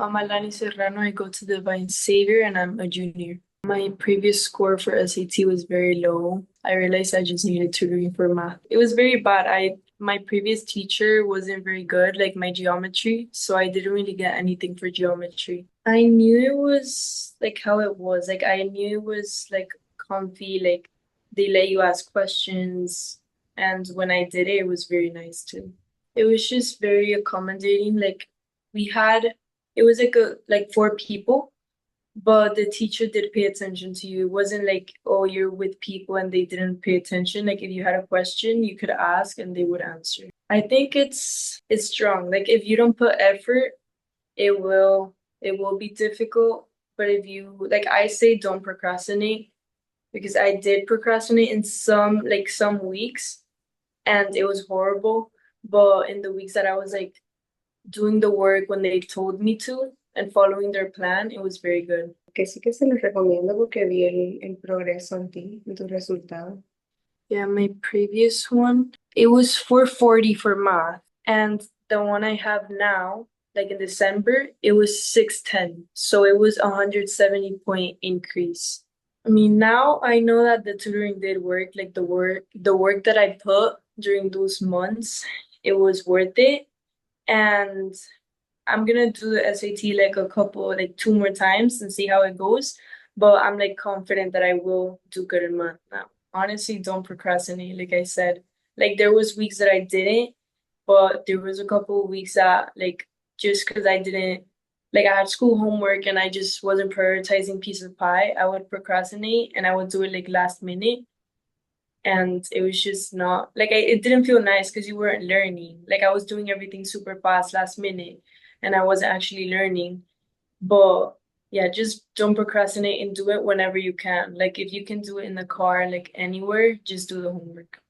I'm Alanis Serrano. I go to Divine Savior and I'm a junior. My previous score for SAT was very low. I realized I just needed tutoring for math. It was very bad. My previous teacher wasn't very good, like my geometry, so I didn't really get anything for geometry. I knew it was like how it was. Like I knew it was like comfy, like they let you ask questions, and when I did it, it was very nice too. It was just very accommodating. Like we had it was like four people, but the teacher did pay attention to you. It wasn't like, oh, you're with people and they didn't pay attention. Like if you had a question, you could ask and they would answer. I think it's strong. Like if you don't put effort, it will be difficult. But if you like I say don't procrastinate because I did procrastinate in some weeks and it was horrible. But in the weeks that I was like doing the work when they told me to and following their plan, it was very good. Que sí que se los recomiendo porque vi el progreso en ti, en tus resultados. Yeah, my previous one, it was 440 for math. And the one I have now, like in December, it was 610. So it was a 170 point increase. I mean, now I know that the tutoring did work, like the work that I put during those months, it was worth it. And I'm gonna do the SAT like like two more times and see how it goes. But I'm like confident that I will do good in math now. Honestly, don't procrastinate, like I said. Like there was weeks that I didn't, but there was a couple of weeks that like just because I didn't like I had school homework and I just wasn't prioritizing piece of pie, I would procrastinate and I would do it like last minute. And it was just not like it didn't feel nice because you weren't learning. Like I was doing everything super fast last minute and I wasn't actually learning. But yeah, just don't procrastinate and do it whenever you can. Like if you can do it in the car, like anywhere, just do the homework.